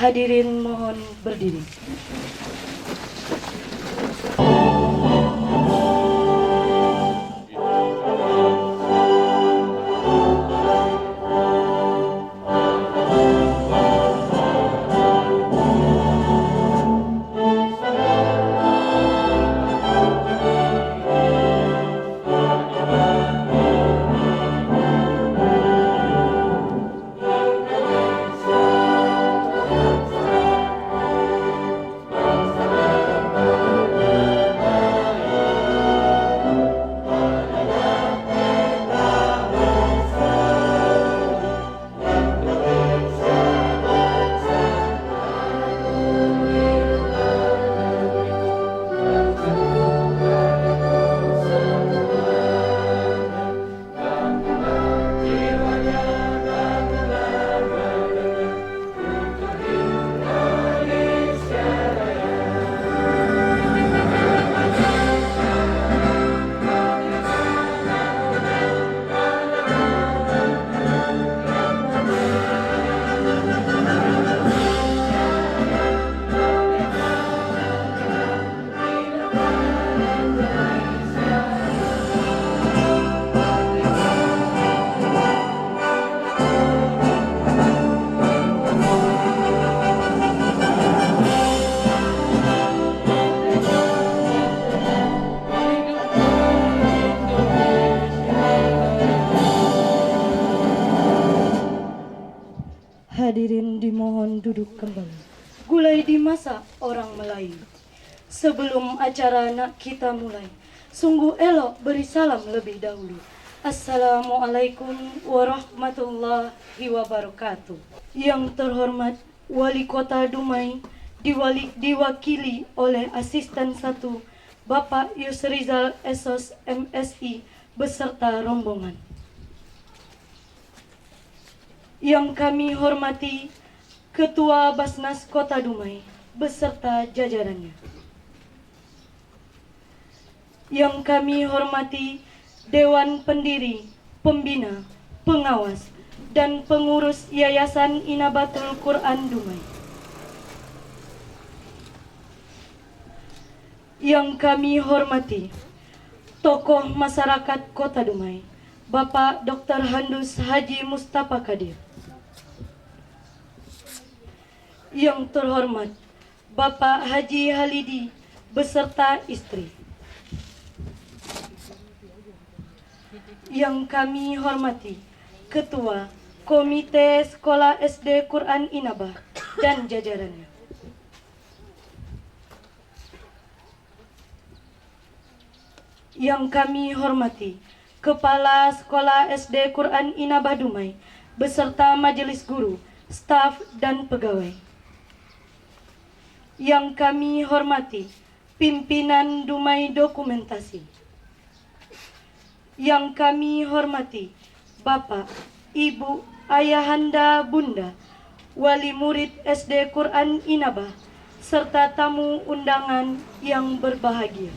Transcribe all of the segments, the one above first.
Hadirin mohon berdiri. Hadirin dimohon duduk kembali. Gulai di masa orang Melayu. Sebelum acara nak kita mulai, sungguh elok beri salam lebih dahulu. Assalamualaikum warahmatullahi wabarakatuh. Yang terhormat Wali Kota Dumai diwakili oleh Asisten 1 Bapak Yusrizal Esos MSI beserta rombongan. Yang kami hormati Ketua Basnas Kota Dumai beserta jajarannya. Yang kami hormati Dewan Pendiri, Pembina, Pengawas, dan Pengurus Yayasan Inabatul Quran Dumai. Yang kami hormati tokoh masyarakat Kota Dumai, Bapak Dr. Handus Haji Mustafa Kadir. Yang terhormat Bapak Haji Halidi beserta istri. Yang kami hormati Ketua Komite Sekolah SD Quran Inabah dan jajarannya. Yang kami hormati Kepala Sekolah SD Quran Inabah Dumai beserta majelis guru, staf, dan pegawai. Yang kami hormati pimpinan Dumai Dokumentasi. Yang kami hormati Bapak, Ibu, Ayahanda, Bunda, wali murid SD Quran Inabah, serta tamu undangan yang berbahagia.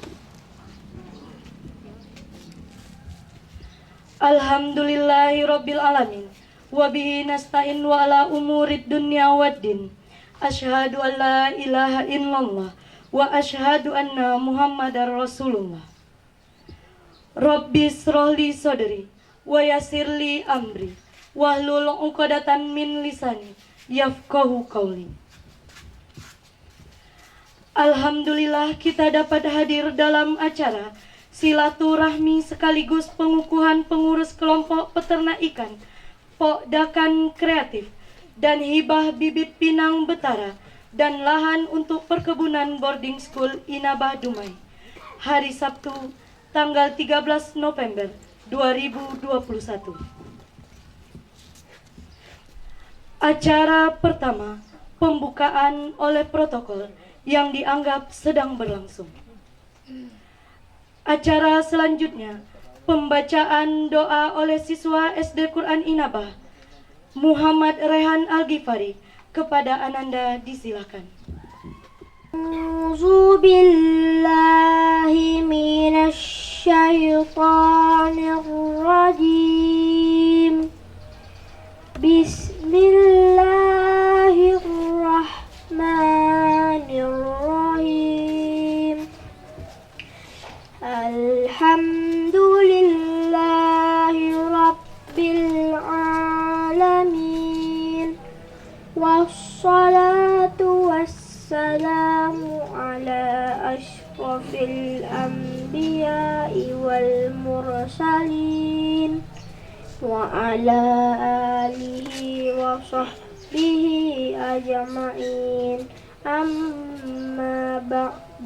Alhamdulillahirabbil alamin. Wa bihi nasta'in wa ala umurid dunya waddin. Asyhadu an la ilaha illallah wa asyhadu anna Muhammadar Rasulullah. Rabbi shrahli sadri wa yassirli amri wahlul 'uqdatam min lisani yafqahu qawli. Alhamdulillah kita dapat hadir dalam acara silaturahmi sekaligus pengukuhan pengurus kelompok peternak ikan Pokdakan Kreatif dan hibah bibit pinang betara dan lahan untuk perkebunan boarding school Inabah Dumai hari Sabtu tanggal 13 November 2021. Acara pertama, pembukaan oleh protokol yang dianggap sedang berlangsung. Acara selanjutnya, pembacaan doa oleh siswa SD Quran Inabah Muhammad Rehan Al-Ghifari. Kepada Ananda disilakan. A'udzu billahi minasy syaithanir rajim. Bismillahirrahmanirrahim. والسلام على أشرف الأنبياء والمرسلين وعلى آله وصحبه أجمعين أما بعد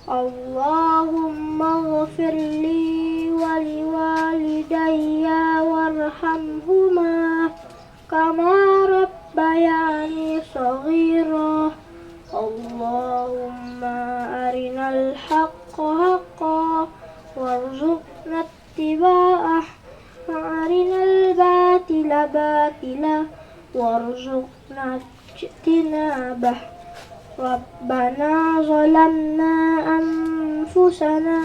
اللهم اغفر لي ولوالدي وارحمهما كما ربياني صغيرا اللهم أرنا الحق حقا وارزقنا اتباعه وأرنا الباطل باطلا وارزقنا اجتنابه ربنا ظلمنا أنفسنا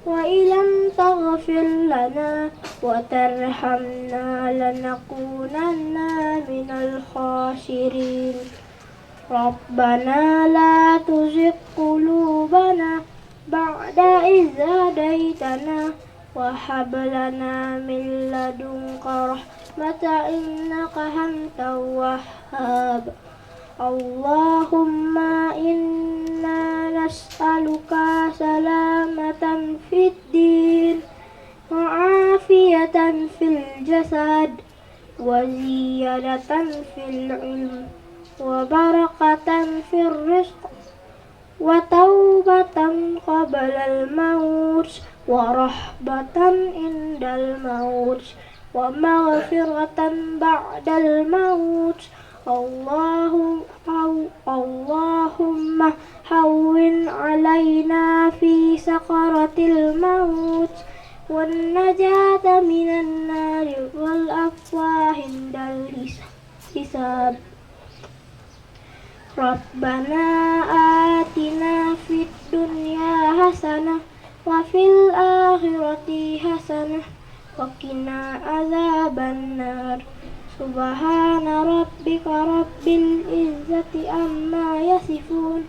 وإن لم تغفر لنا وترحمنا لنكونن من الخاسرين ربنا لا تزغ قلوبنا بعد إذ هديتنا وهب لنا من لدنك رحمة إنك أنت الوهاب اللهم إنا نسألك سلامة في الدين وعافية في الجسد وزيادة في العلم وبركة في الرزق وتوبة قبل الموت ورحبة عند الموت ومغفرة بعد الموت اللهم هون علينا في سكرة الموت والنجاة من النار والأفواه عند الحساب ربنا آتنا في الدنيا حسنة وفي الآخرة حسنة وقنا عذاب النار سبحان ربك رب العزة عما يصفون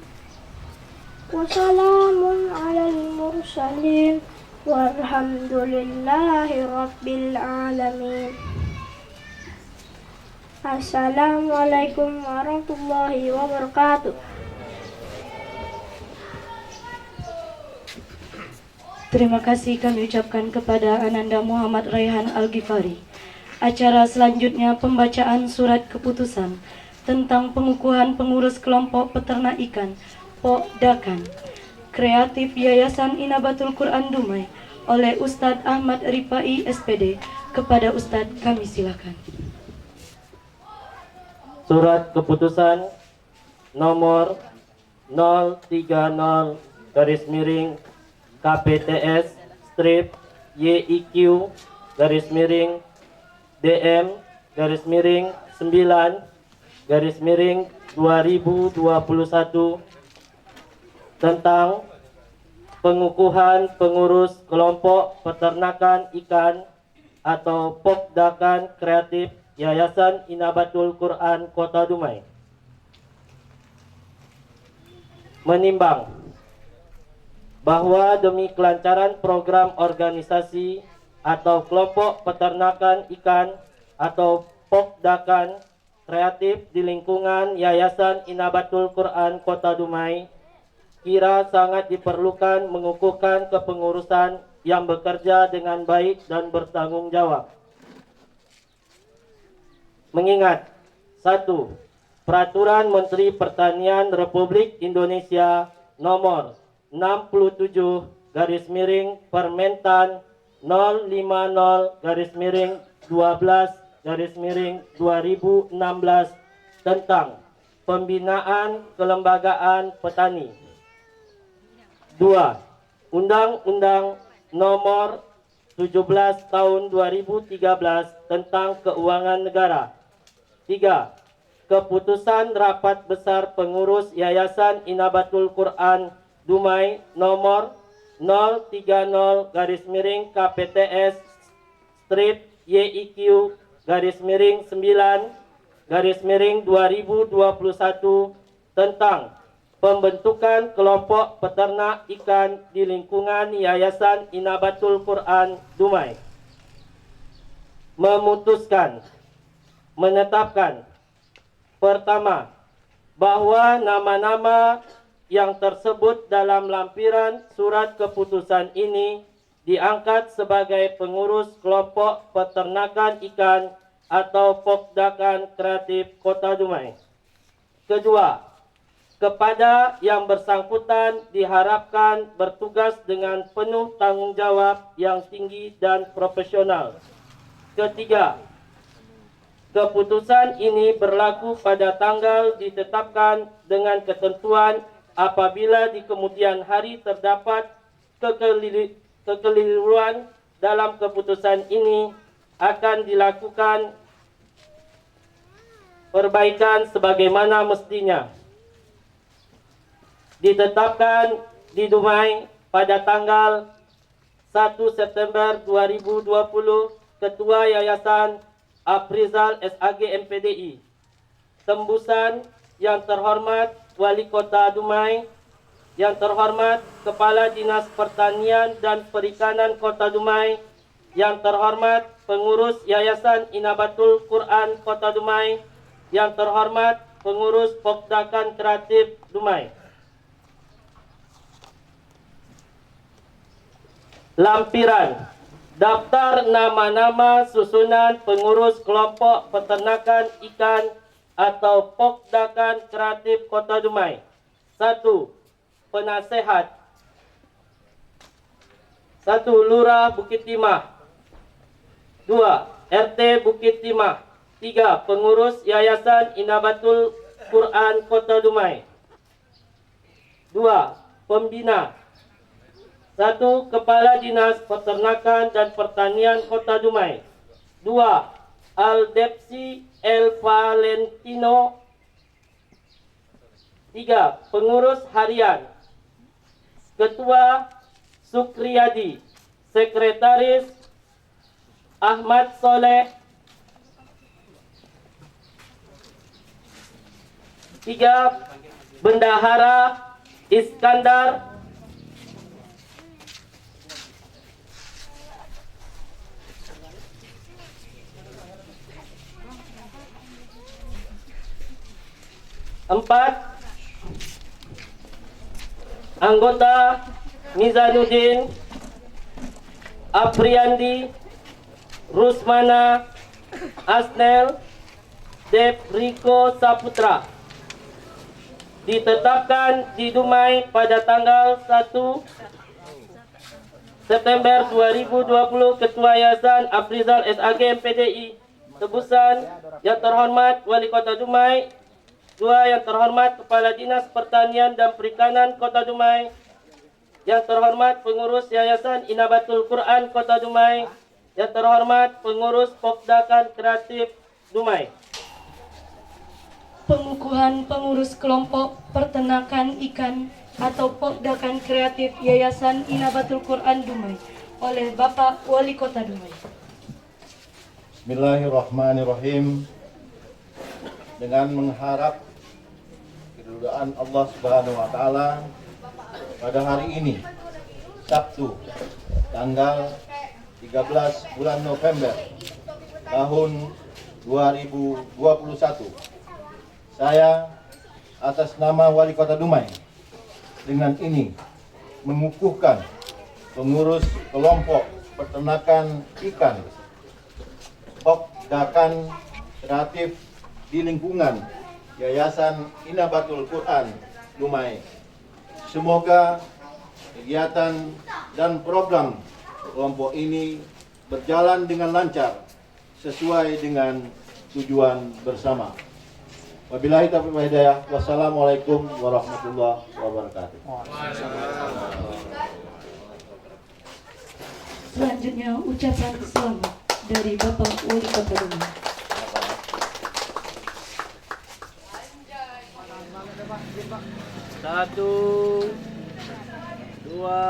وسلام على المرسلين والحمد لله رب العالمين. Assalamualaikum warahmatullahi wabarakatuh. Terima kasih kami ucapkan kepada Ananda Muhammad Raihan Al-Ghifari. Acara selanjutnya pembacaan surat keputusan tentang pengukuhan pengurus kelompok peternak ikan Pokdakan Kreatif Yayasan Inabatul Quran Dumai oleh Ustadz Ahmad Rifai SPD. Kepada Ustadz kami silakan. Surat keputusan nomor 030 KPTS strip YIQ DM 9 2021 tentang pengukuhan pengurus kelompok peternakan ikan atau Pokdakan Kreatif Yayasan Inabatul Quran Kota Dumai. Menimbang bahwa demi kelancaran program organisasi atau kelompok peternakan ikan atau Pokdakan Kreatif di lingkungan Yayasan Inabatul Quran Kota Dumai, kira sangat diperlukan mengukuhkan kepengurusan yang bekerja dengan baik dan bertanggung jawab. Mengingat 1. Peraturan Menteri Pertanian Republik Indonesia nomor 67 Permentan 050-12-2016 tentang pembinaan kelembagaan petani. 2. Undang-Undang nomor 17 tahun 2013 tentang keuangan negara. 3. Keputusan Rapat Besar Pengurus Yayasan Inabatul Quran Dumai nomor 030 KPTS strip YIQ 9 2021 tentang pembentukan kelompok peternak ikan di lingkungan Yayasan Inabatul Quran Dumai. Memutuskan, menetapkan, pertama, bahwa nama-nama yang tersebut dalam lampiran surat keputusan ini diangkat sebagai pengurus kelompok peternakan ikan atau Pokdakan Kreatif Kota Dumai. Kedua, kepada yang bersangkutan diharapkan bertugas dengan penuh tanggung jawab yang tinggi dan profesional. Ketiga, keputusan ini berlaku pada tanggal ditetapkan dengan ketentuan apabila di kemudian hari terdapat kekeliruan dalam keputusan ini akan dilakukan perbaikan sebagaimana mestinya. Ditetapkan di Dumai pada tanggal 1 September 2020 Ketua Yayasan Afrizal SAG MPDI. Tembusan yang terhormat Wali Kota Dumai, yang terhormat Kepala Dinas Pertanian dan Perikanan Kota Dumai, yang terhormat Pengurus Yayasan Inabatul Quran Kota Dumai, yang terhormat Pengurus Pokdakan Kreatif Dumai. Lampiran daftar nama-nama susunan pengurus kelompok peternakan ikan atau Pokdakan Kreatif Kota Dumai. 1. Penasehat. 1. Lurah Bukit Timah. 2. RT Bukit Timah. 3. Pengurus Yayasan Inabatul Quran Kota Dumai. 2. Pembina. 1. Kepala Dinas Peternakan dan Pertanian Kota Dumai. 2. Aldepsi El Valentino. 3. Pengurus Harian. Ketua Sukriyadi. Sekretaris Ahmad Soleh. 3. Bendahara Iskandar. 4. Anggota Mizanuddin Apriandi Rusmana Asnel Depriko Saputra. Ditetapkan di Dumai pada tanggal 1 September 2020 Ketua Yayasan Afrizal SAG MPDI. Tebusan yang terhormat Wali Kota Dumai. 2. Yang terhormat Kepala Dinas Pertanian dan Perikanan Kota Dumai. Yang terhormat Pengurus Yayasan Inabatul Quran Kota Dumai. Yang terhormat Pengurus Pokdakan Kreatif Dumai. Pengukuhan pengurus kelompok peternakan ikan atau Pokdakan Kreatif Yayasan Inabatul Quran Dumai oleh Bapak Wali Kota Dumai. Bismillahirrahmanirrahim. Dengan mengharap keridhaan Allah Subhanahu wa taala, pada hari ini Sabtu tanggal 13 bulan November tahun 2021, saya atas nama Wali Kota Dumai dengan ini mengukuhkan pengurus kelompok peternakan ikan Pokdakan Kreatif di lingkungan Yayasan Inabatul Quran Dumai. Semoga kegiatan dan program kelompok ini berjalan dengan lancar sesuai dengan tujuan bersama. Wabillahi taufiq wal hidayah. Wassalamualaikum warahmatullahi wabarakatuh. Selanjutnya ucapan selamat dari Bapak Wali Kota Dumai. Satu, dua,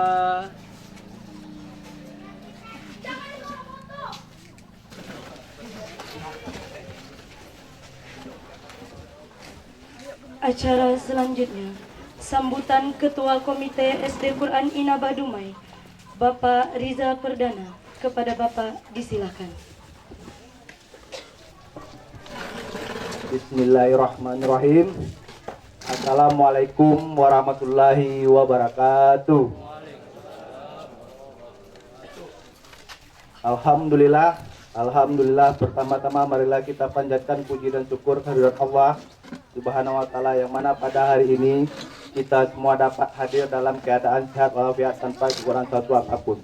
acara selanjutnya sambutan Ketua Komite SD Quran Inaba Dumai, Bapak Riza Perdana. Kepada Bapak disilakan. Bismillahirrahmanirrahim. Assalamualaikum warahmatullahi wabarakatuh. Alhamdulillah, pertama-tama marilah kita panjatkan puji dan syukur kehadirat Allah Subhanahu wa taala, yang mana pada hari ini kita semua dapat hadir dalam keadaan sehat walafiat tanpa kekurangan suatu apapun.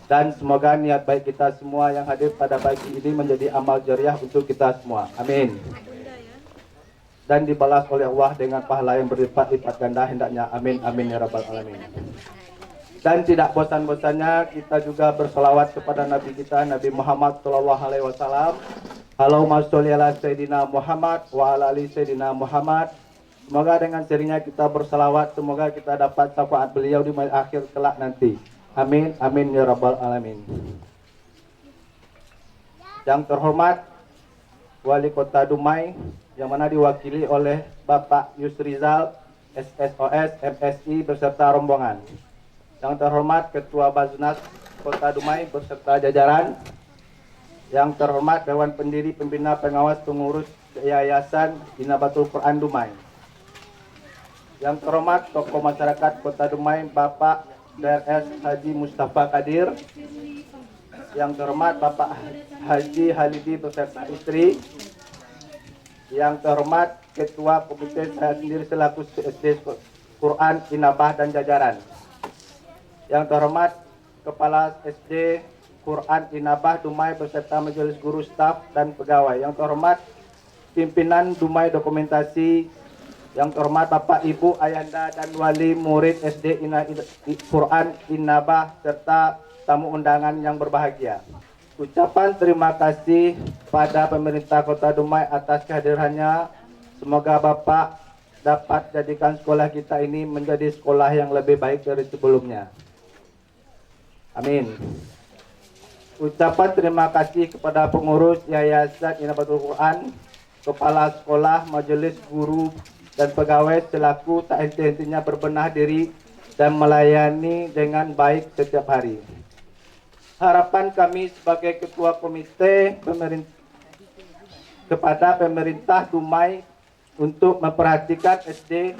Dan semoga niat baik kita semua yang hadir pada pagi ini menjadi amal jariah untuk kita semua. Amin. Dan dibalas oleh Allah dengan pahala yang berlipat-lipat ganda hendaknya. Amin amin ya rabbal alamin. Dan tidak bosan-bosannya kita juga berselawat kepada Nabi kita, Nabi Muhammad sallallahu alaihi wasallam. Allahumma sholli ala Sayyidina Muhammad wa ala ali Sayyidina Muhammad. Semoga dengan serinya kita berselawat, semoga kita dapat syafaat beliau di akhir kelak nanti. Amin amin ya rabbal alamin. Yang terhormat Wali Kota Dumai, yang mana diwakili oleh Bapak Yusrizal SSOS MSI beserta rombongan. Yang terhormat Ketua Baznas Kota Dumai beserta jajaran. Yang terhormat Dewan Pendiri Pembina Pengawas Pengurus Yayasan Inabatul Quran Dumai. Yang terhormat tokoh masyarakat Kota Dumai Bapak DRS Haji Mustafa Kadir. Yang terhormat Bapak Haji Halidi beserta istri. Yang terhormat Ketua Komite saya sendiri selaku SD Quran Inabah dan jajaran. Yang terhormat Kepala SD Quran Inabah Dumai beserta majelis guru, staf dan pegawai. Yang terhormat pimpinan Dumai Dokumentasi. Yang terhormat Bapak Ibu Ayanda dan wali murid SD Quran Inabah serta tamu undangan yang berbahagia. Ucapan terima kasih pada pemerintah Kota Dumai atas kehadirannya. Semoga Bapak dapat jadikan sekolah kita ini menjadi sekolah yang lebih baik dari sebelumnya. Amin. Ucapan terima kasih kepada pengurus Yayasan Inabatul Quran, kepala sekolah, majelis guru, dan pegawai selaku tak henti-hentinya berbenah diri dan melayani dengan baik setiap hari. Harapan kami sebagai ketua komite kepada pemerintah Dumai untuk memperhatikan SD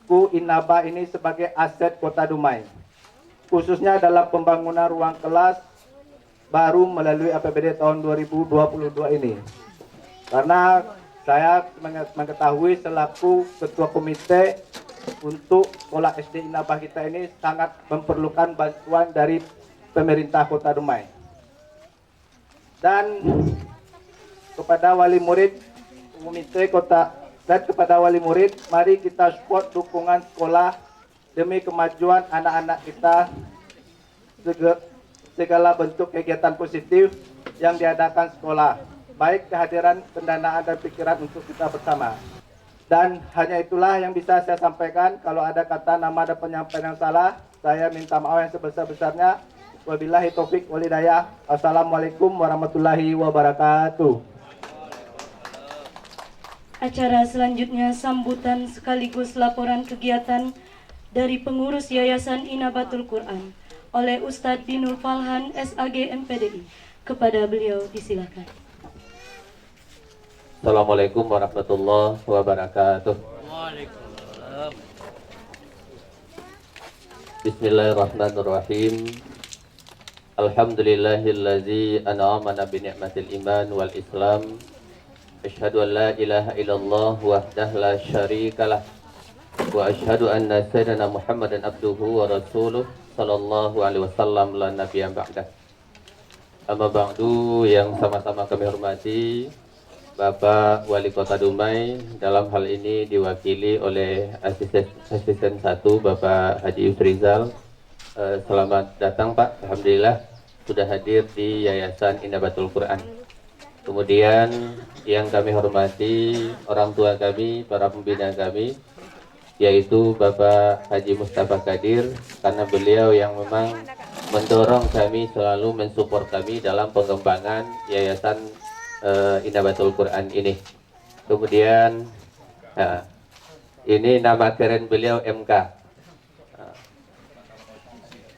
Ku Inabah ini sebagai aset Kota Dumai, khususnya dalam pembangunan ruang kelas baru melalui APBD tahun 2022 ini. Karena saya mengetahui selaku ketua komite untuk sekolah SD Inabah kita ini sangat memerlukan bantuan dari pemerintah Kota Dumai. Dan kepada wali murid komite kota dan kepada wali murid, mari kita support dukungan sekolah demi kemajuan anak-anak kita. Segala bentuk kegiatan positif yang diadakan sekolah, baik kehadiran, pendanaan, dan pikiran untuk kita bersama. Dan hanya itulah yang bisa saya sampaikan. Kalau ada kata, nama, dan penyampaian yang salah, saya minta maaf yang sebesar-besarnya. Wabillahi taufik walhidayah. Assalamualaikum warahmatullahi wabarakatuh. Acara selanjutnya sambutan sekaligus laporan kegiatan dari pengurus Yayasan Inabatul Quran oleh Ustadz Dinul Falhan SAG MPDI. Kepada beliau disilakan. Assalamualaikum warahmatullahi wabarakatuh. Bismillahirrahmanirrahim. Alhamdulillahillazi an'amana bi ni'matil iman wal islam. Asyhadu an la ilaha illallah wahdahu la syarikalah wa asyhadu anna sayyidina Muhammadan abduhu wa rasuluh sallallahu alaihi wasallam la nabiyya ba'dah. Amma ba'du, yang sama-sama kami hormati Bapak Wali Kota Dumai, dalam hal ini diwakili oleh asisten 1 Bapak Haji Yusrizal. Selamat datang Pak, alhamdulillah sudah hadir di Yayasan Inabatul Quran. Kemudian yang kami hormati orang tua kami, para pembina kami, yaitu Bapak Haji Mustafa Kadir, karena beliau yang memang mendorong kami, selalu mensupport kami dalam pengembangan Yayasan Inabatul Quran ini. Kemudian ini nama keren beliau MK.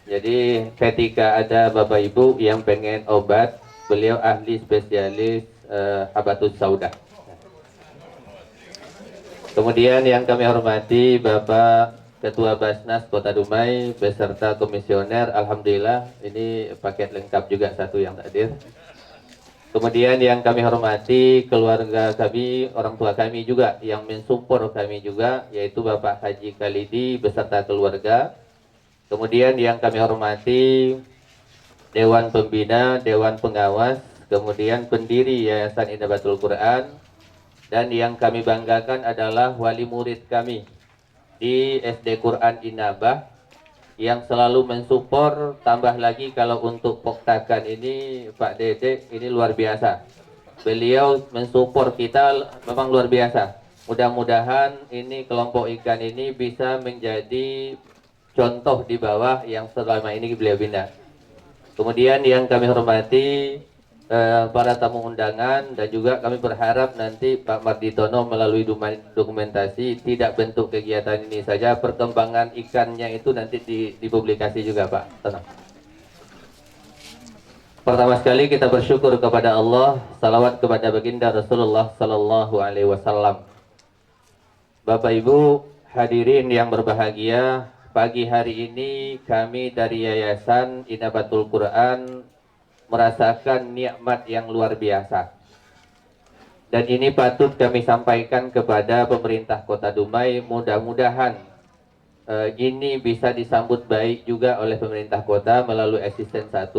Jadi ketika ada Bapak Ibu yang pengen obat, beliau ahli spesialis habatus sauda. Kemudian yang kami hormati Bapak Ketua Basnas Kota Dumai beserta komisioner, alhamdulillah ini paket lengkap juga satu yang hadir. Kemudian yang kami hormati keluarga kami, orang tua kami juga yang mensupport kami juga, yaitu Bapak Haji Khalidi beserta keluarga. Kemudian yang kami hormati Dewan Pembina, Dewan Pengawas, kemudian pendiri Yayasan Inabatul Quran, dan yang kami banggakan adalah wali murid kami di SD Quran Inabah yang selalu mensupport. Tambah lagi kalau untuk poktakan ini Pak Dede ini luar biasa. Beliau mensupport kita memang luar biasa. Mudah-mudahan ini kelompok ikan ini bisa menjadi contoh di bawah yang selama ini beliau bina. Kemudian yang kami hormati para tamu undangan, dan juga kami berharap nanti Pak Marditono melalui dokumentasi tidak bentuk kegiatan ini saja, perkembangan ikannya itu nanti dipublikasi juga Pak. Tenang. Pertama sekali kita bersyukur kepada Allah, salawat kepada baginda Rasulullah Sallallahu Alaihi Wasallam. Bapak Ibu hadirin yang berbahagia, pagi hari ini kami dari Yayasan Inabatul Quran merasakan nikmat yang luar biasa. Dan ini patut kami sampaikan kepada pemerintah Kota Dumai, mudah-mudahan ini bisa disambut baik juga oleh pemerintah kota melalui asisten 1.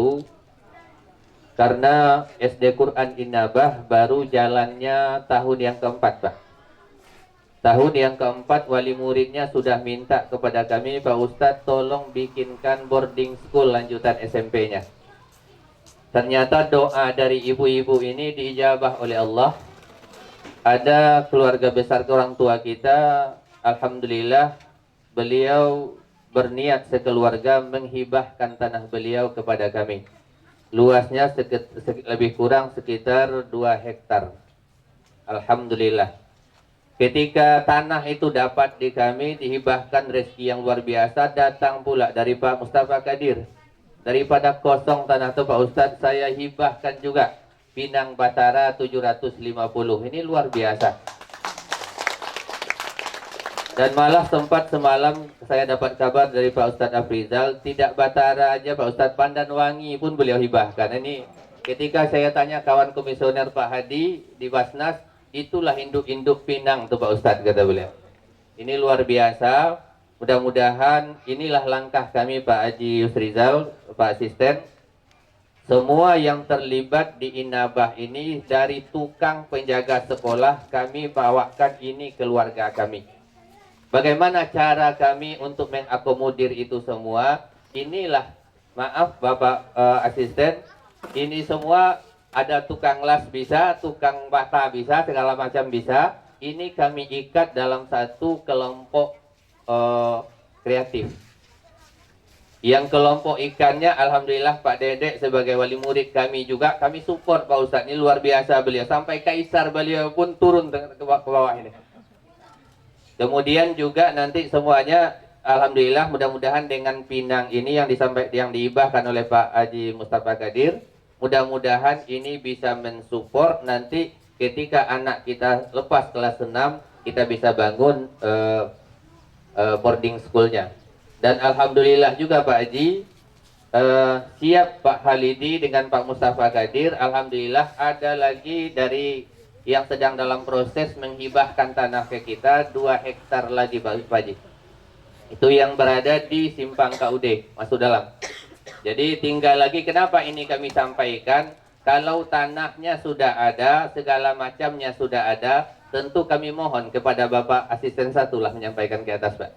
Karena SD Quran Inabah baru jalannya tahun yang keempat, Pak. Tahun yang keempat wali muridnya sudah minta kepada kami, Pak Ustadz tolong bikinkan boarding school lanjutan SMP-nya. Ternyata doa dari ibu-ibu ini diijabah oleh Allah. Ada keluarga besar orang tua kita, alhamdulillah beliau berniat sekeluarga menghibahkan tanah beliau kepada kami. Luasnya lebih kurang sekitar 2 hektar. Alhamdulillah. Ketika tanah itu dapat di kami, dihibahkan rezeki yang luar biasa, datang pula dari Pak Mustafa Kadir. Daripada kosong tanah itu Pak Ustadz, saya hibahkan juga Pinang Batara 750. Ini luar biasa. Dan malah sempat semalam saya dapat kabar dari Pak Ustadz Afrizal, tidak Batara aja Pak Ustadz, Pandanwangi pun beliau hibahkan. Ini ketika saya tanya kawan komisioner Pak Hadi di Basnas, itulah induk-induk Pinang tuh Pak Ustadz, kata beliau. Ini luar biasa. Mudah-mudahan inilah langkah kami Pak Haji Yusrizal, Pak Asisten. Semua yang terlibat di Inabah ini, dari tukang penjaga sekolah, kami bawakan ini keluarga kami. Bagaimana cara kami untuk mengakomodir itu semua? Inilah, maaf Bapak Asisten, ini semua ada tukang las bisa, tukang bata bisa, segala macam bisa. Ini kami ikat dalam satu kelompok kreatif. Yang kelompok ikannya, alhamdulillah Pak Dedek sebagai wali murid kami juga, kami support Pak Ustadz. Ini luar biasa beliau, sampai kaisar beliau pun turun ke bawah ini. Kemudian juga nanti semuanya, alhamdulillah mudah-mudahan dengan Pinang ini yang diibahkan oleh Pak Haji Mustafa Kadir, mudah-mudahan ini bisa mensupport nanti ketika anak kita lepas kelas 6, kita bisa bangun boarding schoolnya. Dan alhamdulillah juga Pak Haji, siap Pak Khalidi dengan Pak Mustafa Kadir. Alhamdulillah ada lagi dari yang sedang dalam proses menghibahkan tanah ke kita 2 hektar lagi Pak Haji. Itu yang berada di Simpang KUD, masuk dalam. Jadi tinggal lagi, kenapa ini kami sampaikan, kalau tanahnya sudah ada, segala macamnya sudah ada, tentu kami mohon kepada Bapak Asisten 1 lah menyampaikan ke atas Pak.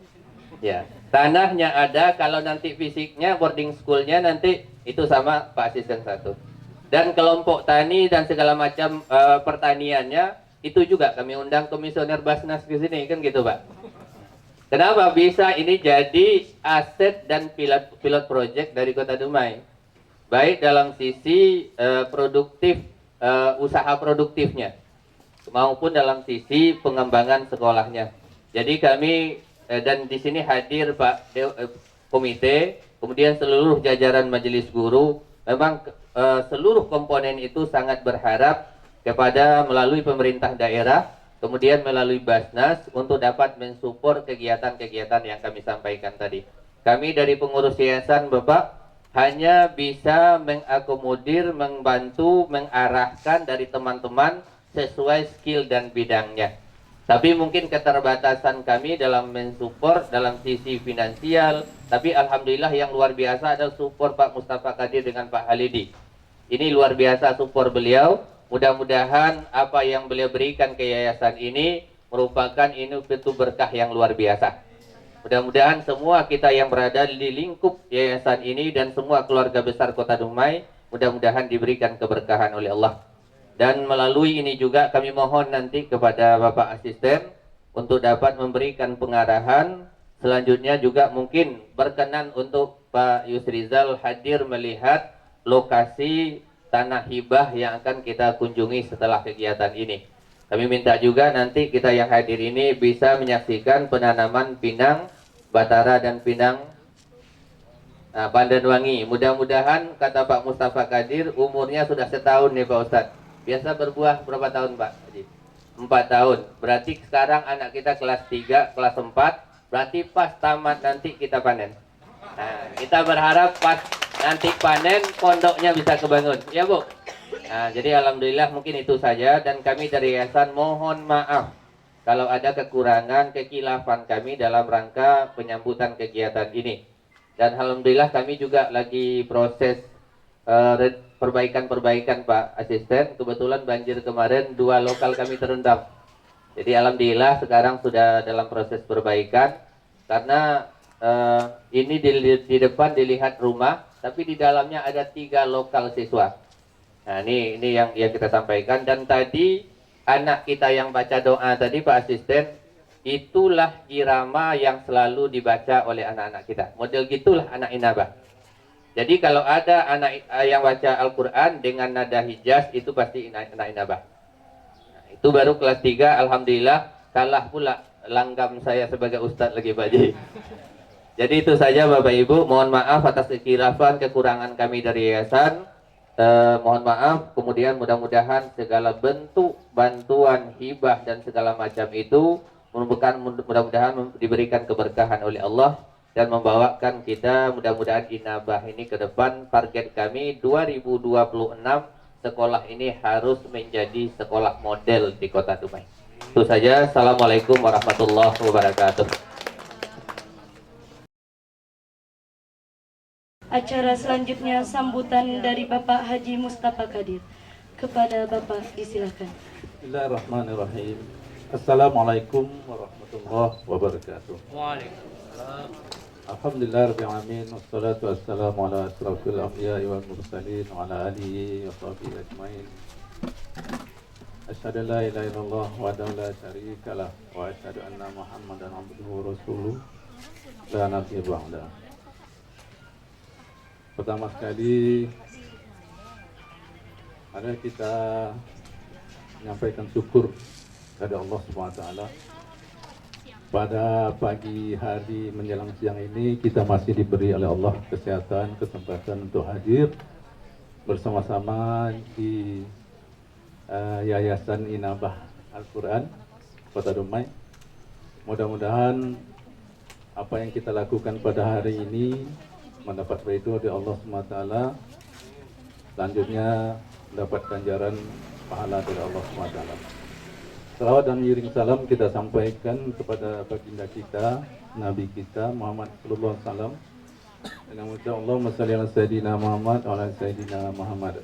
Ya, tanahnya ada, kalau nanti fisiknya, boarding schoolnya nanti itu sama Pak Asisten 1. Dan kelompok tani dan segala macam pertaniannya, itu juga kami undang komisioner Basnas ke sini, kan gitu Pak. Kenapa bisa ini jadi aset dan pilot project dari Kota Dumai? Baik dalam sisi produktif, usaha produktifnya, maupun dalam sisi pengembangan sekolahnya. Jadi kami dan di sini hadir Pak Komite, kemudian seluruh jajaran majelis guru, memang seluruh komponen itu sangat berharap kepada melalui pemerintah daerah kemudian melalui Basnas untuk dapat mensupport kegiatan-kegiatan yang kami sampaikan tadi. Kami dari pengurus yayasan Bapak hanya bisa mengakomodir, membantu, mengarahkan dari teman-teman sesuai skill dan bidangnya. Tapi mungkin keterbatasan kami dalam mensupport dalam sisi finansial. Tapi alhamdulillah yang luar biasa adalah support Pak Mustafa Qadir dengan Pak Halidi. Ini luar biasa support beliau. Mudah-mudahan apa yang beliau berikan ke yayasan ini merupakan ini pintu berkah yang luar biasa. Mudah-mudahan semua kita yang berada di lingkup yayasan ini dan semua keluarga besar Kota Dumai mudah-mudahan diberikan keberkahan oleh Allah. Dan melalui ini juga kami mohon nanti kepada Bapak Asisten untuk dapat memberikan pengarahan. Selanjutnya juga mungkin berkenan untuk Pak Yusrizal hadir melihat lokasi tanah hibah yang akan kita kunjungi setelah kegiatan ini. Kami minta juga nanti kita yang hadir ini bisa menyaksikan penanaman pinang batara dan pinang pandan-wangi. Mudah-mudahan kata Pak Mustafa Qadir umurnya sudah setahun nih Pak Ustadz. Biasa berbuah berapa tahun Pak Haji? 4 tahun. Berarti sekarang anak kita kelas 3, kelas 4. Berarti pas tamat nanti kita panen. Nah, kita berharap pas nanti panen pondoknya bisa kebangun. Ya Bu? Nah, jadi alhamdulillah mungkin itu saja. Dan kami dari yayasan mohon maaf kalau ada kekurangan, kekilafan kami dalam rangka penyambutan kegiatan ini. Dan alhamdulillah kami juga lagi proses perbaikan-perbaikan Pak Asisten. Kebetulan banjir kemarin 2 lokal kami terendam. Jadi alhamdulillah sekarang sudah dalam proses perbaikan. Karena ini di depan dilihat rumah, tapi di dalamnya ada 3 lokal siswa. Nah ini yang kita sampaikan. Dan tadi anak kita yang baca doa tadi Pak Asisten, itulah irama yang selalu dibaca oleh anak-anak kita. Model gitulah anak inabah. Jadi kalau ada anak yang baca Al-Quran dengan nada hijaz, itu pasti anak inabah. Nah, itu baru kelas 3, alhamdulillah kalah pula langgam saya sebagai ustadz lagi Pak Ji. Jadi itu saja Bapak Ibu, mohon maaf atas kekhilafan, kekurangan kami dari yayasan. Mohon maaf, kemudian mudah-mudahan segala bentuk bantuan, hibah dan segala macam itu mudah-mudahan diberikan keberkahan oleh Allah dan membawakan kita mudah-mudahan inabah ini ke depan. Target kami 2026 sekolah ini harus menjadi sekolah model di Kota Dumai. Itu saja. Assalamualaikum warahmatullahi wabarakatuh. Acara selanjutnya sambutan dari Bapak Haji Mustafa Qadir. Kepada Bapak disilakan. Bismillahirrahmanirrahim. Assalamualaikum warahmatullahi wabarakatuh. Waalaikumsalam. Alhamdulillah rabbil alamin wassalatu wassalamu ala asrofil anbiya'i wal mursalin wa ala alihi wa sahbihi ajmain. Asyhadu an la ilaha illallah wahdahu la syarika lah wa asyhadu anna Muhammadan abduhu wa rasuluh la nabiyya ba'da. Pertama sekali mari kita menyampaikan syukur kepada Allah Subhanahu wa taala. Pada pagi hari menjelang siang ini kita masih diberi oleh Allah kesehatan, kesempatan untuk hadir bersama-sama di Yayasan Inabah Al-Quran Kota Dumai. Mudah-mudahan apa yang kita lakukan pada hari ini mendapat ridho dari Allah SWT. Selanjutnya mendapat ganjaran pahala dari Allah SWT. Salawat dan iring salam kita sampaikan kepada baginda kita, Nabi kita Muhammad sallallahu alaihi wasallam. Dengan ucap Allahumma shalli ala sayyidina Muhammad wa ala sayyidina Muhammad.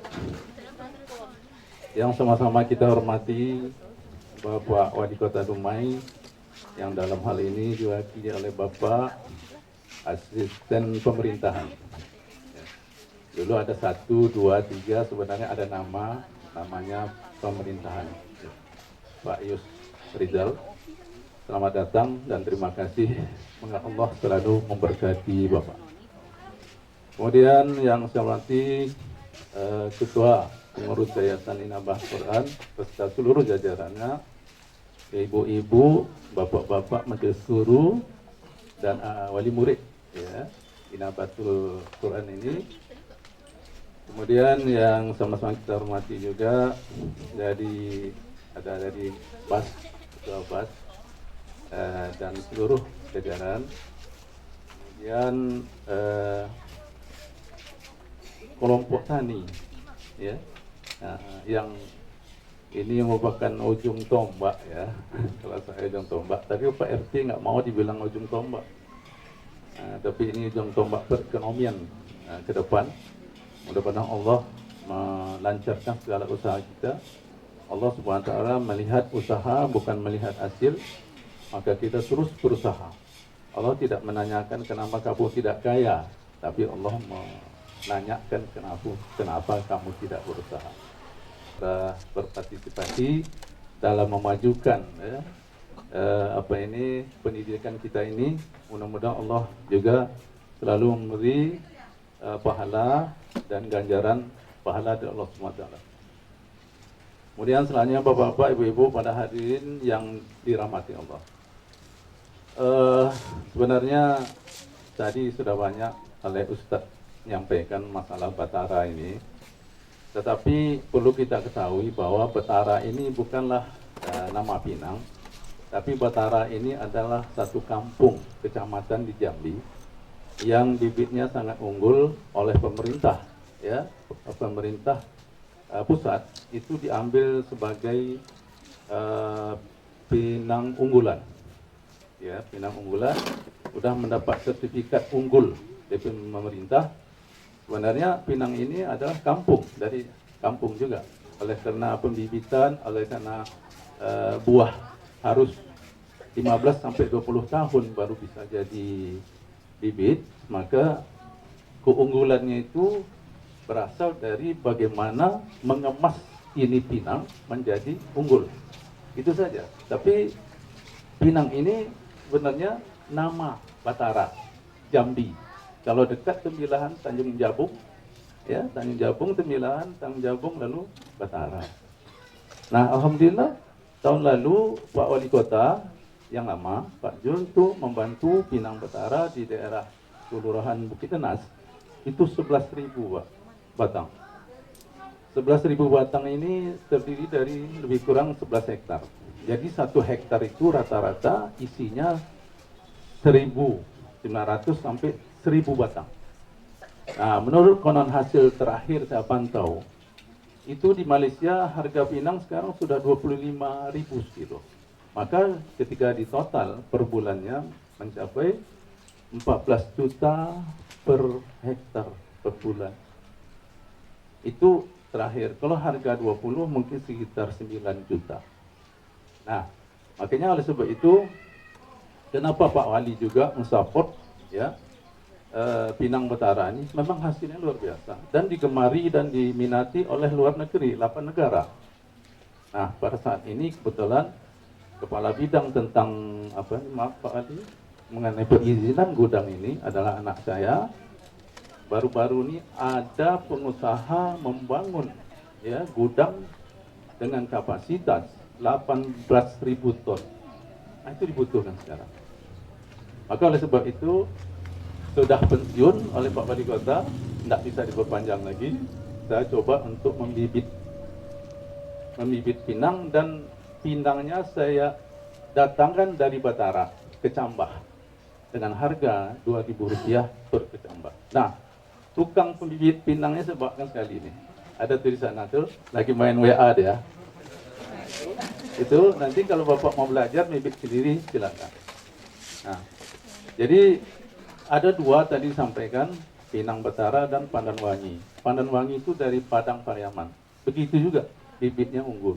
Yang sama-sama kita hormati Bapak Wali Kota Dumai yang dalam hal ini diwakili oleh Bapak Asisten Pemerintahan. Dulu ada 1, 2, 3, sebenarnya ada namanya pemerintahan. Pak Yusrizal, selamat datang dan terima kasih. Semoga Allah selalu memberkati Bapak. Kemudian yang saya hormati Ketua Pengurus Yayasan Inabah Quran beserta seluruh jajarannya, ibu-ibu, bapak-bapak, majelis guru dan wali murid ya, Inabatul Quran ini. Kemudian yang sama-sama kita hormati juga dari Ketua Bas dan seluruh jajaran. Kemudian kelompok tani, ya, yang ini merupakan ujung tombak, ya. Kalau saya ujung tombak, tapi Pak RT nggak mau dibilang ujung tombak. Tapi ini ujung tombak perekonomian ke depan. Mudah-mudahan Allah melancarkan segala usaha kita. Allah Subhanahu wa taala melihat usaha bukan melihat hasil, maka kita terus berusaha. Allah tidak menanyakan kenapa kamu tidak kaya, tapi Allah menanyakan kenapa kamu tidak berusaha. Berpartisipasi dalam memajukan, ya, pendidikan kita ini. Mudah-mudahan Allah juga selalu memberi pahala dan ganjaran pahala dari Allah SWT. Kemudian selanjutnya Bapak-bapak, Ibu-ibu pada hadirin yang dirahmati Allah. Sebenarnya tadi sudah banyak oleh Ustadz menyampaikan masalah Batara ini. Tetapi perlu kita ketahui bahwa Batara ini bukanlah nama Pinang, tapi Batara ini adalah satu kampung kecamatan di Jambi yang bibitnya sangat unggul oleh pemerintah, ya, pemerintah pusat itu diambil sebagai pinang unggulan, ya, pinang unggulan sudah mendapat sertifikat unggul dari pemerintah. Sebenarnya Pinang ini adalah kampung, dari kampung juga. Oleh karena pembibitan, oleh karena buah harus 15 sampai 20 tahun baru bisa jadi bibit, maka keunggulannya itu berasal dari bagaimana mengemas ini Pinang menjadi unggul. Itu saja. Tapi Pinang ini sebenarnya nama Batara, Jambi. Kalau dekat Tembilahan, Tanjung Jabung, ya, Tanjung Jabung, Tembilahan, Tanjung Jabung, lalu Batara. Nah, alhamdulillah tahun lalu Pak Wali Kota yang lama, Pak Jun, itu membantu Pinang Batara di daerah Kelurahan Bukit Tenas itu 11.000 batang. 11.000 batang ini terdiri dari lebih kurang 11 hektar. Jadi 1 hektar itu rata-rata isinya 1.900 sampai 1.000 batang. Nah, menurut konon hasil terakhir saya pantau, itu di Malaysia harga pinang sekarang sudah 25.000 kilo. Maka ketika di total per bulannya mencapai 14 juta per hektar per bulan. Itu terakhir. Kalau harga 20 mungkin sekitar 9 juta. Nah, makanya oleh sebab itu kenapa Pak Wali juga mensupport, ya, Pinang Batara ini memang hasilnya luar biasa dan digemari dan diminati oleh luar negeri, 8 negara. Nah, pada saat ini kebetulan Kepala Bidang tentang Pak Ali mengenai perizinan gudang ini adalah anak saya. Baru-baru ini ada pengusaha membangun, ya, gudang dengan kapasitas 18.000 ton. Nah, itu dibutuhkan sekarang. Maka oleh sebab itu sudah pensiun oleh Pak Wali Kota, tidak bisa diperpanjang lagi. Saya coba untuk membibit pinang, dan pinangnya saya datangkan dari Batara ke Cambah dengan harga Rp2.000 per kecambah. Nah, tukang pembibit pinangnya saya bawakan sekali ini. Ada tulisan tuh, lagi main WA dia. Itu nanti kalau Bapak mau belajar bibit sendiri silakan. Nah, jadi ada 2 tadi disampaikan, Pinang Batara dan Pandanwangi. Pandanwangi itu dari Padang Pariaman. Begitu juga bibitnya unggul.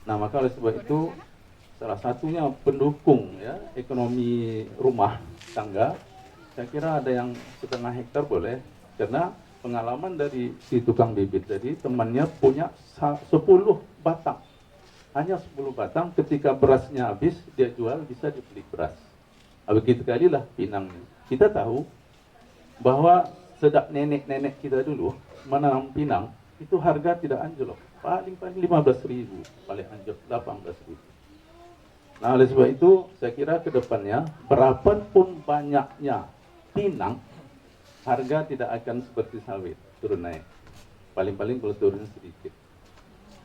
Nah, maka oleh sebab itu salah satunya pendukung, ya, ekonomi rumah tangga. Saya kira ada yang 1,5 hektar boleh, karena pengalaman dari si tukang bibit tadi, temannya punya 10 batang. Hanya 10 batang, ketika berasnya habis, dia jual, bisa dibeli beras. Begitu kalilah Pinang. Kita tahu bahwa sejak nenek-nenek kita dulu menanam pinang, itu harga tidak anjlok. Paling 15.000, paling anjlok 18.000. Nah, oleh sebab itu, saya kira ke depannya, berapapun banyaknya pinang, harga tidak akan seperti sawit, turun naik. Paling-paling kalau turun sedikit.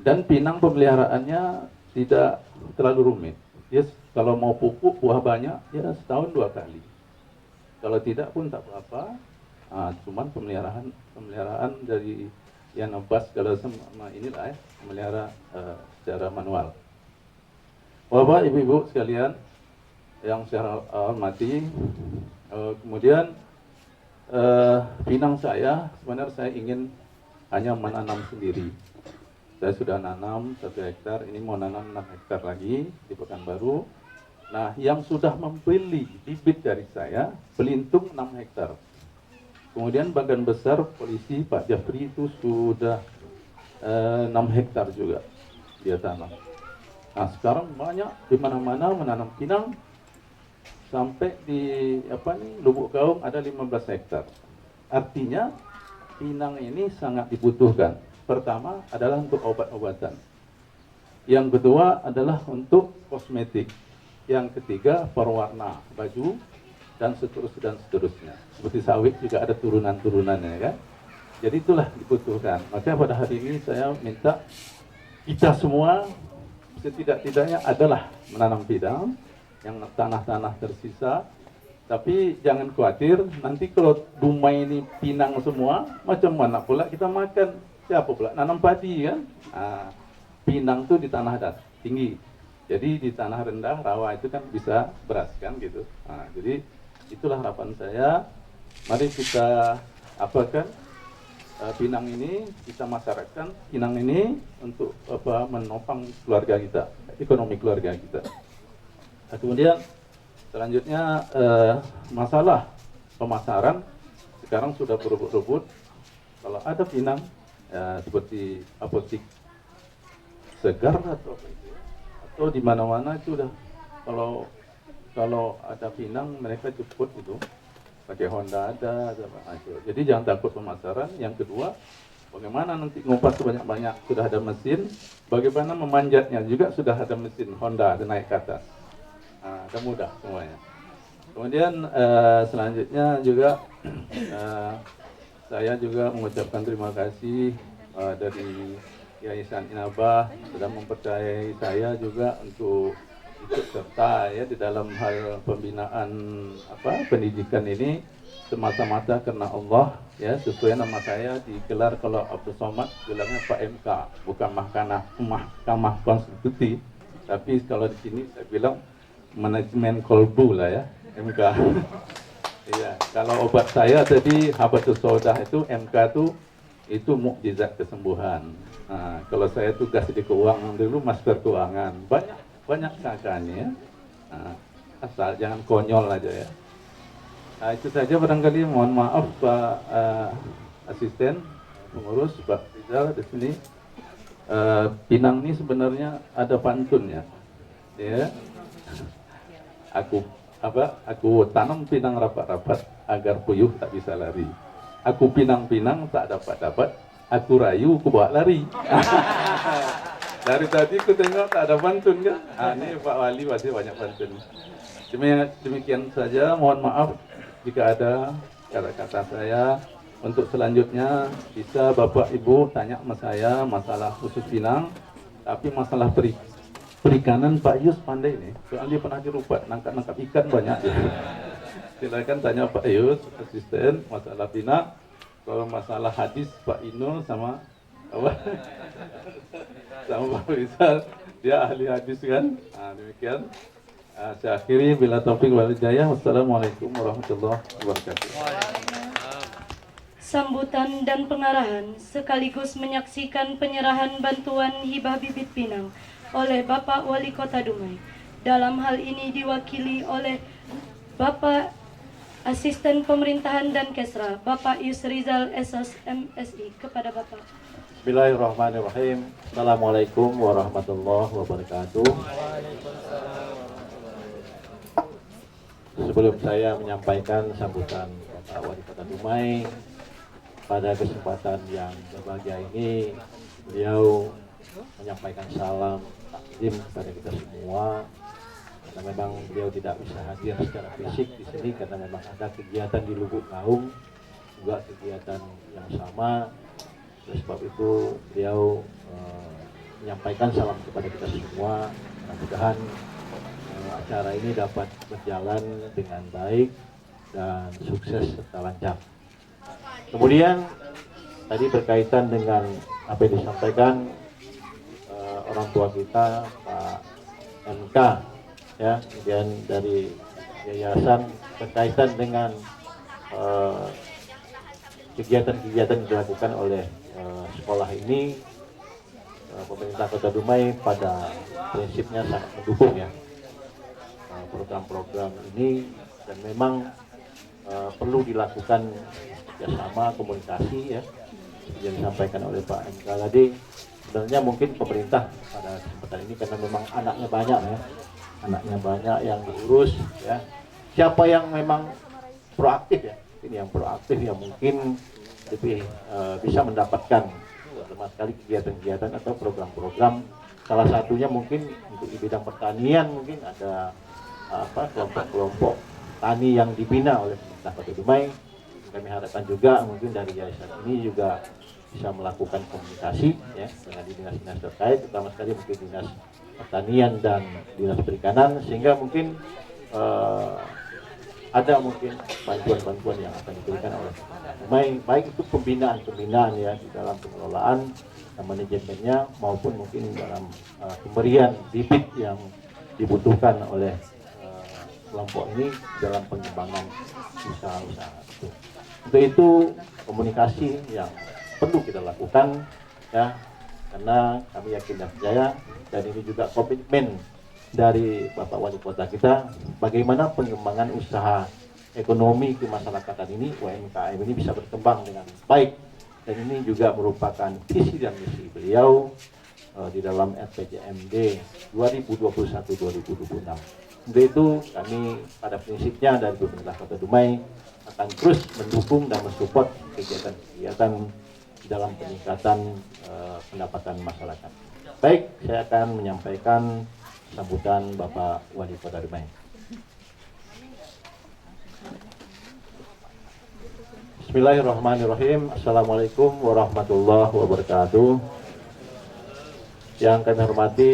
Dan pinang pemeliharaannya tidak terlalu rumit. Yes, kalau mau pupuk buah banyak ya setahun 2 kali. Kalau tidak pun tak apa-apa. Cuman pemeliharaan dari yang nebas kalau sama inilah ya, memelihara secara manual. Bapak, Ibu-ibu sekalian yang saya hormati, kemudian pinang saya sebenarnya saya ingin hanya menanam sendiri. Saya sudah nanam 1 hektar, ini mau nanam 6 hektar lagi di Pekanbaru. Nah, yang sudah membeli bibit dari saya, Belintung 6 hektar. Kemudian bagian besar polisi Pak Jafri itu sudah 6 hektar juga dia tanam. Nah, sekarang banyak di mana-mana menanam pinang. Sampai di Lubuk Gaung ada 15 hektar. Artinya pinang ini sangat dibutuhkan. Pertama adalah untuk obat-obatan. Yang kedua adalah untuk kosmetik. Yang ketiga perwarna baju dan seterusnya. Seperti sawit juga ada turunan-turunannya kan. Jadi itulah dibutuhkan. Maka pada hari ini saya minta kita semua setidak-tidaknya adalah menanam pinang yang tanah-tanah tersisa. Tapi jangan khawatir, nanti kalau Dumai ini pinang semua, macam mana pula kita makan? Siapa pula nanam padi kan? Pinang tuh di tanah tinggi. Jadi di tanah rendah, rawa itu kan bisa beras kan gitu. Jadi itulah harapan saya. Mari kita apakan pinang ini, kita masyarakatkan pinang ini untuk menopang keluarga kita, ekonomi keluarga kita. Kemudian selanjutnya masalah pemasaran sekarang sudah berebut-rebut. Kalau ada pinang seperti apotik segar atau di mana-mana itu udah kalau ada pinang mereka jemput itu pakai Honda ada itu. Jadi jangan takut pemasaran. Yang kedua, bagaimana nanti ngupas sebanyak-banyak sudah ada mesin, bagaimana memanjatnya juga sudah ada mesin Honda ada naik ke atas. Dan mudah semuanya. Kemudian selanjutnya juga saya juga mengucapkan terima kasih dari Yayasan Inabah sudah mempercayai saya juga untuk ikut serta ya di dalam hal pembinaan pendidikan ini semata-mata karena Allah ya, sesuai nama saya digelar kalau Abdul Somad gelarnya Pak MK, bukan Mahkamah Konstitusi, tapi kalau di sini saya bilang manajemen kolbu lah ya, MK. Iya, kalau obat saya tadi Habatus Saudah itu MK itu mukjizat kesembuhan. Nah, kalau saya tugas di keuangan dulu master keuangan, banyak kakaknya. Asal jangan konyol aja ya. Itu saja barangkali, mohon maaf Pak Asisten Pengurus Pak Rizal di sini. Pinang ini sebenarnya ada pantunnya. Ya. Aku tanam pinang rapat-rapat agar puyuh tak bisa lari. Aku pinang-pinang tak dapat-dapat, aku rayu aku bawa lari. Dari tadi aku tengok tak ada pantun kan? Ini Pak Wali pasti banyak pantun. Demikian saja, mohon maaf jika ada kata-kata saya. Untuk selanjutnya bisa Bapak Ibu tanya sama saya masalah khusus pinang, tapi masalah perikanan Pak Yus pandai nih. Soalnya dia pernah di Rupat, nangkap ikan banyak. Silakan tanya Pak Yus, asisten masalah pinang. Kalau masalah hadis Pak Inul sama Pak Rizal, dia ahli hadis kan. Demikian. Saya akhiri bila taufik wal hidayah. Wassalamualaikum warahmatullahi wabarakatuh. Sambutan dan pengarahan sekaligus menyaksikan penyerahan bantuan hibah bibit pinang oleh Bapak Wali Kota Dumai. Dalam hal ini diwakili oleh Bapak Asisten Pemerintahan dan Kesra, Bapak Yusrizal SOS MSI. Kepada Bapak. Bismillahirrahmanirrahim. Assalamualaikum warahmatullahi wabarakatuh. Sebelum saya menyampaikan sambutan Bapak Wali Kota Dumai, pada kesempatan yang berbahagia ini, beliau menyampaikan salam takdim kepada kita semua. Karena memang beliau tidak bisa hadir secara fisik di sini karena memang ada kegiatan di Lubuk Gaung, juga kegiatan yang sama. Oleh sebab itu beliau menyampaikan salam kepada kita semua. Mudah-mudahan acara ini dapat berjalan dengan baik dan sukses serta lancar. Kemudian tadi berkaitan dengan apa yang disampaikan orang tua kita Pak MK ya, kemudian dari yayasan berkaitan dengan kegiatan-kegiatan yang dilakukan oleh sekolah ini, pemerintah Kota Dumai pada prinsipnya sangat mendukung ya program-program ini, dan memang perlu dilakukan kerjasama komunikasi ya yang disampaikan oleh Pak MK tadi. Sebenarnya mungkin pemerintah pada kesempatan ini karena memang anaknya banyak ya, anaknya banyak yang diurus ya. Siapa yang memang proaktif ya, ini yang proaktif yang mungkin lebih bisa mendapatkan terutama sekali kegiatan-kegiatan atau program-program. Salah satunya mungkin untuk di bidang pertanian, mungkin ada kelompok-kelompok tani yang dibina oleh pemerintah Kota Dumai. Kami harapkan juga mungkin dari yayasan ini juga bisa melakukan komunikasi ya dengan dinas-dinas terkait, terutama sekali mungkin dinas pertanian dan dinas perikanan, sehingga mungkin ada mungkin bantuan-bantuan yang akan diberikan oleh baik itu pembinaan ya di dalam pengelolaan dan manajemennya, maupun mungkin dalam pemberian bibit yang dibutuhkan oleh kelompok ini dalam pengembangan usaha-usaha itu. Untuk itu komunikasi yang perlu kita lakukan ya, karena kami yakin dan percaya, dan ini juga komitmen dari Bapak Wali Kota kita, bagaimana pengembangan usaha ekonomi kemasyarakatan ini, UMKM ini bisa berkembang dengan baik, dan ini juga merupakan visi dan misi beliau di dalam RPJMD 2021-2026. Untuk itu kami pada prinsipnya dari pemerintah Kota Dumai akan terus mendukung dan mensupport kegiatan-kegiatan dalam peningkatan pendapatan masyarakat. Baik, saya akan menyampaikan sambutan Bapak Wali Kota Dumai. Bismillahirrahmanirrahim. Assalamualaikum warahmatullahi wabarakatuh. Yang kami hormati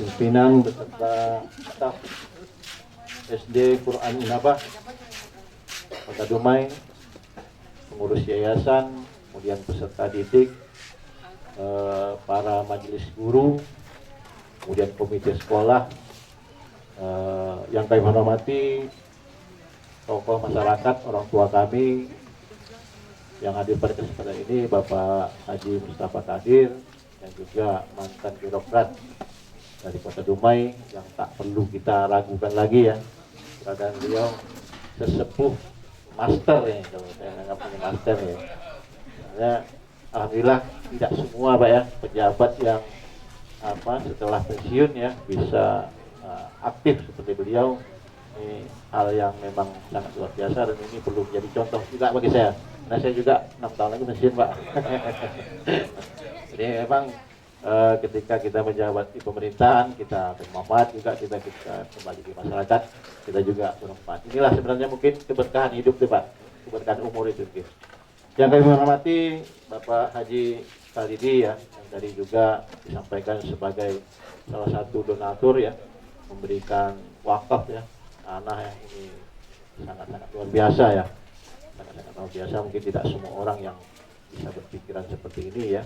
pimpinan beserta staf SD Quran Inabah Kota Dumai, pengurus yayasan, kemudian peserta didik, para majelis guru, kemudian komite sekolah, yang kami hormati tokoh masyarakat, orang tua kami yang hadir pada kesempatan ini, Bapak Haji Mustafa Kadir, dan juga mantan birokrat dari Kota Dumai yang tak perlu kita ragukan lagi ya, keadaan beliau sesepuh master ya, kalau saya anggap ini master ya. Karena alhamdulillah tidak semua Pak ya pejabat yang setelah pensiun ya bisa aktif seperti beliau. Ini hal yang memang sangat luar biasa, dan ini perlu menjadi contoh juga bagi saya. Nah, saya juga 6 tahun lagi pensiun Pak. Jadi memang ketika kita menjabat di pemerintahan, kita bermanfaat juga, kita kembali di masyarakat, kita juga bermanfaat. Inilah sebenarnya mungkin keberkahan hidup tuh Pak, keberkahan umur itu mungkin. Yang kami hormati Bapak Haji Khalidi ya, yang tadi juga disampaikan sebagai salah satu donatur ya, memberikan wakaf ya, tanah ya, ini sangat-sangat luar biasa ya, sangat-sangat luar biasa. Mungkin tidak semua orang yang bisa berpikiran seperti ini ya.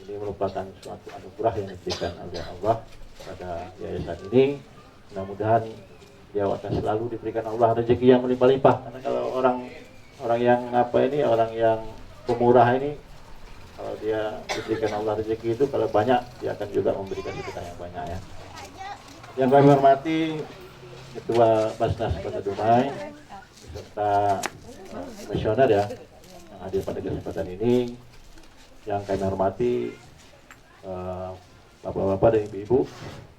Ini merupakan suatu anugerah yang diberikan oleh Allah pada yayasan ini. Mudah-mudahan dia akan selalu diberikan Allah rezeki yang melimpah-limpah. Karena kalau orang yang orang yang pemurah ini, kalau dia diberikan Allah rezeki itu, kalau banyak dia akan juga memberikan sedekah yang banyak ya. Yang kami hormati Ketua Basnas Kota Dumai beserta komisioner ya yang hadir pada kesempatan ini. Yang kami hormati bapak-bapak dan ibu-ibu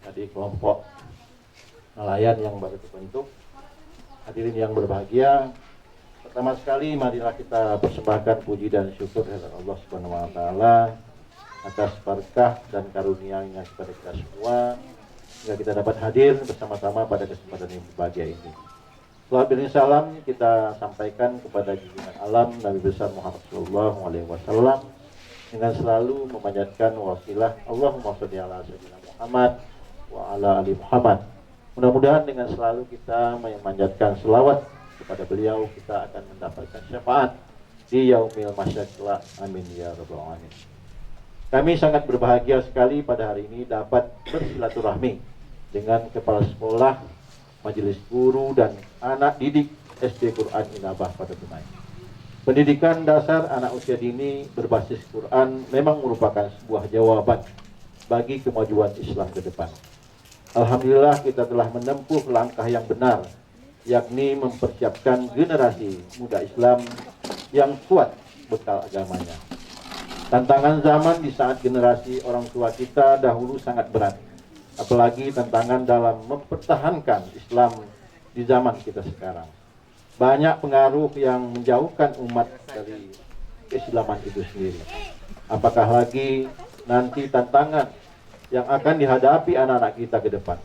dari kelompok nelayan yang baru terbentuk, hadirin yang berbahagia. Pertama sekali marilah kita persembahkan puji dan syukur kepada Allah Subhanahu wa taala atas berkah dan karunia-Nya kepada kita semua, sehingga kita dapat hadir bersama-sama pada kesempatan yang berbahagia ini. Salawat dan salam kita sampaikan kepada junjungan alam Nabi besar Muhammad sallallahu alaihi wasallam, dengan selalu memanjatkan wasilah Allahumma sholli ala sayyidina Muhammad wa ala ali Muhammad. Mudah-mudahan dengan selalu kita memanjatkan selawat kepada beliau, kita akan mendapatkan syafaat di yaumil mahsyar kelak. Amin ya rabbal alamin. Kami sangat berbahagia sekali pada hari ini dapat bersilaturahmi dengan kepala sekolah, majelis guru dan anak didik SD Quran Inabah pada Dumai. Pendidikan dasar anak usia dini berbasis Quran memang merupakan sebuah jawaban bagi kemajuan Islam ke depan. Alhamdulillah kita telah menempuh langkah yang benar, yakni mempersiapkan generasi muda Islam yang kuat bekal agamanya. Tantangan zaman di saat generasi orang tua kita dahulu sangat berat, apalagi tantangan dalam mempertahankan Islam di zaman kita sekarang. Banyak pengaruh yang menjauhkan umat dari keislaman itu sendiri. Apakah lagi nanti tantangan yang akan dihadapi anak-anak kita ke depan.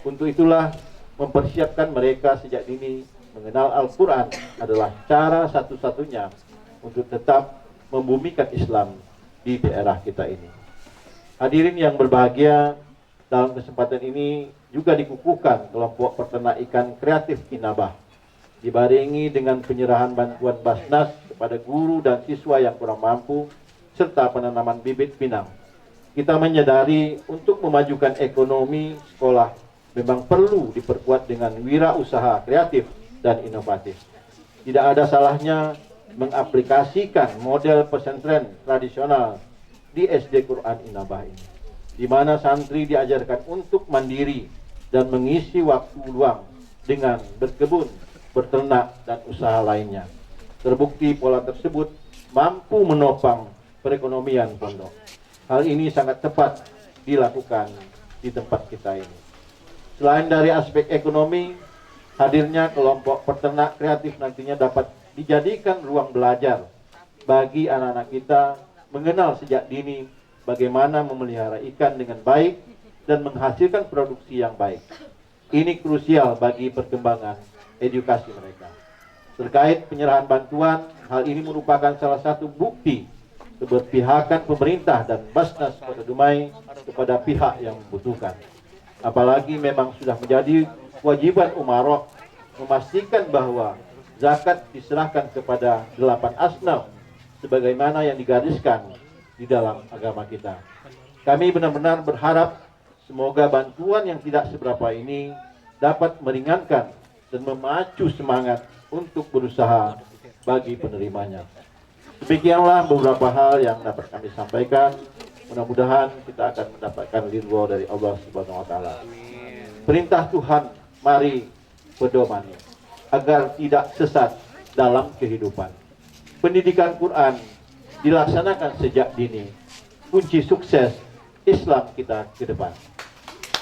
Untuk itulah mempersiapkan mereka sejak dini mengenal Al-Quran adalah cara satu-satunya untuk tetap membumikan Islam di daerah kita ini. Hadirin yang berbahagia, dalam kesempatan ini juga dikukuhkan kelompok peternak ikan kreatif Inabah, dibarengi dengan penyerahan bantuan Basnas kepada guru dan siswa yang kurang mampu, serta penanaman bibit pinang. Kita menyadari untuk memajukan ekonomi sekolah memang perlu diperkuat dengan wirausaha kreatif dan inovatif. Tidak ada salahnya mengaplikasikan model pesantren tradisional di SD Quran Inabah ini, di mana santri diajarkan untuk mandiri dan mengisi waktu luang dengan berkebun, berternak, dan usaha lainnya. Terbukti pola tersebut mampu menopang perekonomian pondok. Hal ini sangat tepat dilakukan di tempat kita ini. Selain dari aspek ekonomi, hadirnya kelompok peternak kreatif nantinya dapat dijadikan ruang belajar bagi anak-anak kita mengenal sejak dini bagaimana memelihara ikan dengan baik dan menghasilkan produksi yang baik. Ini krusial bagi perkembangan edukasi mereka. Terkait penyerahan bantuan, hal ini merupakan salah satu bukti keberpihakan pemerintah dan Basnas Kota Dumai kepada pihak yang membutuhkan. Apalagi memang sudah menjadi kewajiban umarok memastikan bahwa zakat diserahkan kepada 8 asnaf sebagaimana yang digariskan di dalam agama kita. Kami benar-benar berharap semoga bantuan yang tidak seberapa ini dapat meringankan dan memacu semangat untuk berusaha bagi penerimanya. Demikianlah beberapa hal yang dapat kami sampaikan. Mudah-mudahan kita akan mendapatkan ridho dari Allah Subhanahu wa taala. Perintah Tuhan mari pedomani agar tidak sesat dalam kehidupan. Pendidikan Quran dilaksanakan sejak dini, kunci sukses Islam kita ke depan.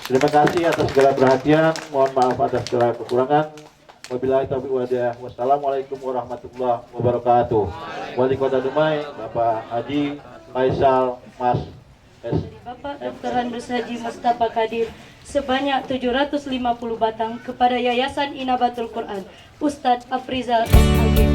Terima kasih atas segala perhatian, mohon maaf atas segala kekurangan. Wabillahi taufiq wal hidayah. Wassalamualaikum warahmatullahi wabarakatuh. Wali Kota Dumai, Bapak Haji Faisal Mas S. Bapak Dr. Handus Haji Mustafa Kadir sebanyak 750 batang kepada Yayasan Inabatul Quran Ustadz Afrizal S.A.G.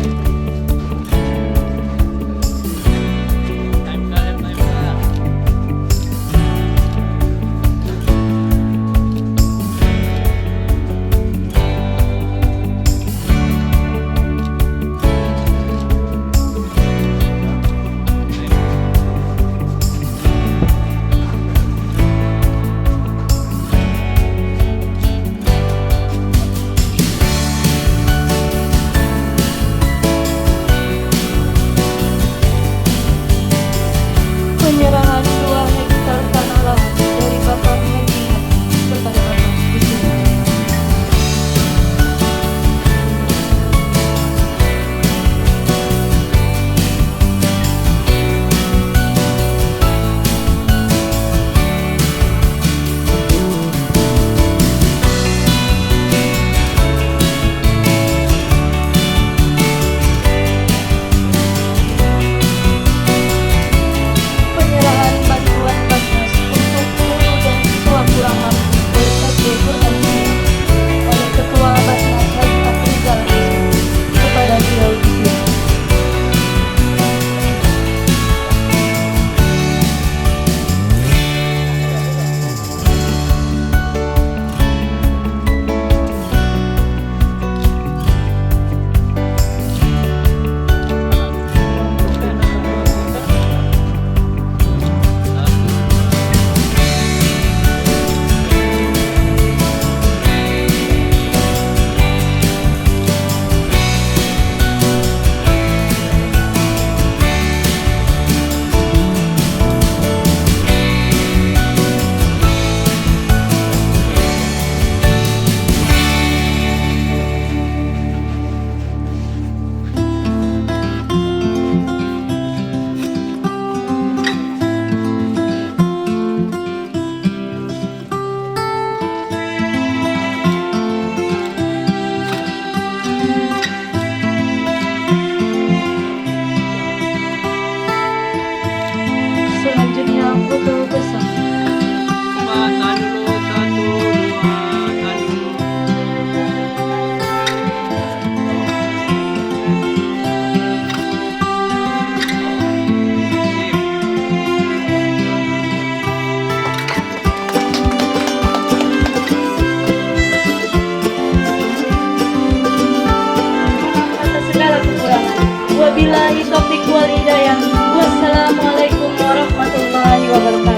Wabillahi taufiq wal hidayah. Wassalamualaikum warahmatullahi wabarakatuh.